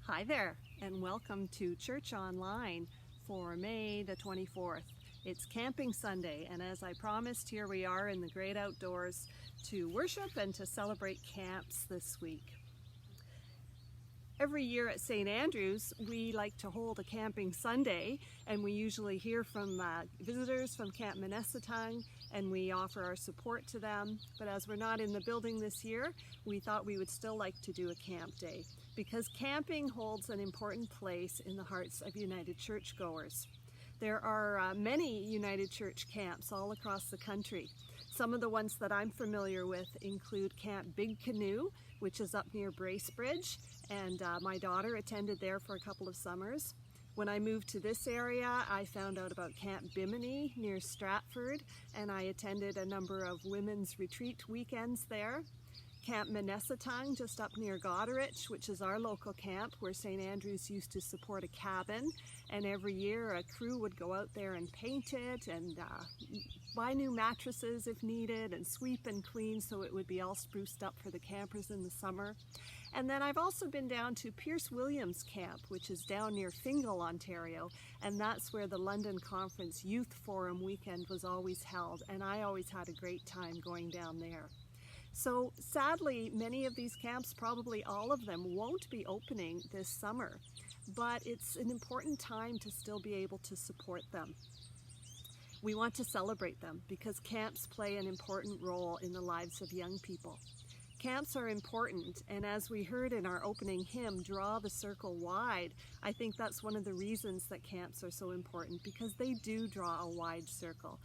Hi there, and welcome to Church Online for May the 24th. It's Camping Sunday, and as I promised, here we are in the great outdoors to worship and to celebrate camps this week. Every year at St. Andrew's, we like to hold a Camping Sunday, and we usually hear from visitors from Camp Minnesotong, and we offer our support to them. But as we're not in the building this year, we thought we would still like to do a camp day, because camping holds an important place in the hearts of United Churchgoers. There are many United Church camps all across the country. Some of the ones that I'm familiar with include Camp Big Canoe, which is up near Bracebridge, and my daughter attended there for a couple of summers. When I moved to this area, I found out about Camp Bimini near Stratford, and I attended a number of women's retreat weekends there. Camp Minnesotong, just up near Goderich, which is our local camp where St. Andrew's used to support a cabin, and every year a crew would go out there and paint it and buy new mattresses if needed and sweep and clean so it would be all spruced up for the campers in the summer. And then I've also been down to Pierce Williams Camp, which is down near Fingal, Ontario, and that's where the London Conference Youth Forum weekend was always held, and I always had a great time going down there. So sadly, many of these camps, probably all of them, won't be opening this summer, but it's an important time to still be able to support them. We want to celebrate them because camps play an important role in the lives of young people. Camps are important, and as we heard in our opening hymn, Draw the Circle Wide, I think that's one of the reasons that camps are so important, because they do draw a wide circle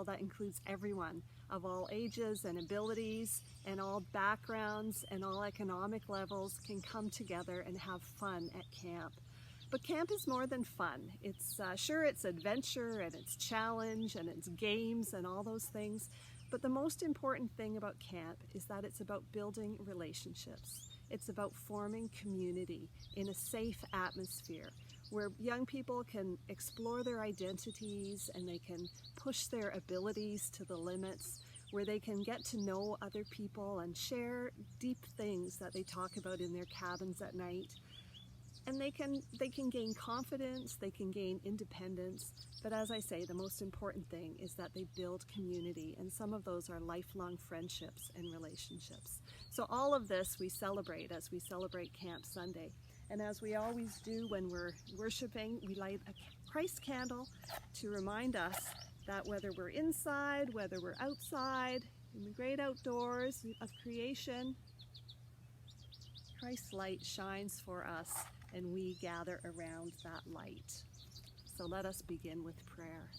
that includes everyone of all ages and abilities and all backgrounds and all economic levels can come together and have fun at camp. But camp is more than fun. It's sure, it's adventure and it's challenge and it's games and all those things. But the most important thing about camp is that it's about building relationships. It's about forming community in a safe atmosphere where young people can explore their identities and they can push their abilities to the limits, where they can get to know other people and share deep things that they talk about in their cabins at night. And they can gain confidence, they can gain independence, but as I say, the most important thing is that they build community, and some of those are lifelong friendships and relationships. So all of this we celebrate as we celebrate Camp Sunday. And as we always do when we're worshiping, we light a Christ candle to remind us that whether we're inside, whether we're outside, in the great outdoors of creation, Christ's light shines for us, and we gather around that light. So let us begin with prayer.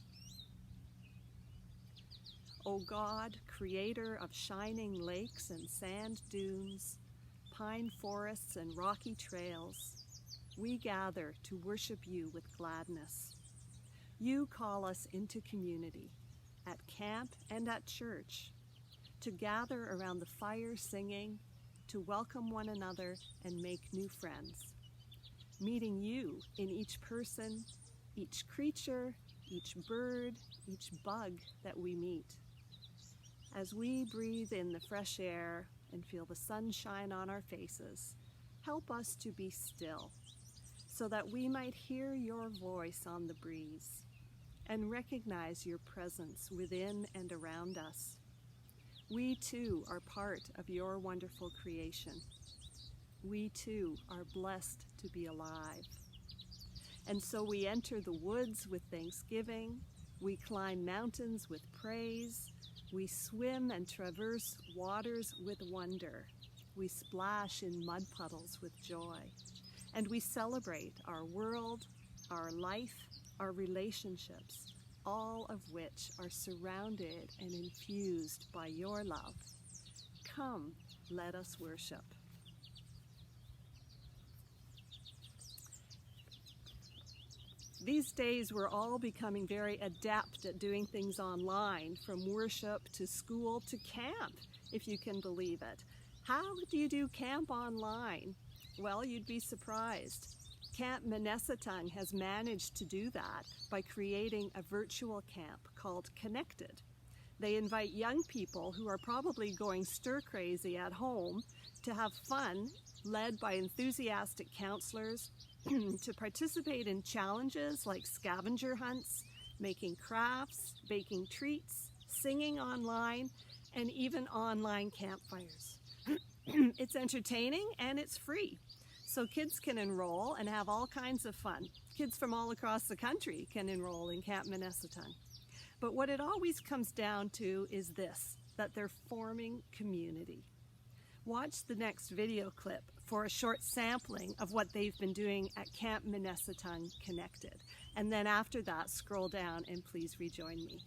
O God, creator of shining lakes and sand dunes, pine forests and rocky trails, we gather to worship you with gladness. You call us into community, at camp and at church, to gather around the fire singing, to welcome one another and make new friends, meeting you in each person, each creature, each bird, each bug that we meet. As we breathe in the fresh air and feel the sunshine on our faces, help us to be still, so that we might hear your voice on the breeze and recognize your presence within and around us. We too are part of your wonderful creation. We too are blessed to be alive. And so we enter the woods with thanksgiving, we climb mountains with praise, we swim and traverse waters with wonder, we splash in mud puddles with joy, and we celebrate our world, our life, our relationships, all of which are surrounded and infused by your love. Come, let us worship. These days, we're all becoming very adept at doing things online, from worship to school to camp, if you can believe it. How do you do camp online? Well, you'd be surprised. Camp Minnesotong has managed to do that by creating a virtual camp called Connected. They invite young people who are probably going stir-crazy at home to have fun led by enthusiastic counselors, to participate in challenges like scavenger hunts, making crafts, baking treats, singing online, and even online campfires. It's entertaining and it's free, so kids can enroll and have all kinds of fun. Kids from all across the country can enroll in Camp Minnesotong. But what it always comes down to is this, that they're forming community. Watch the next video clip for a short sampling of what they've been doing at Camp Minnesotong Connected. And then after that, scroll down and please rejoin me.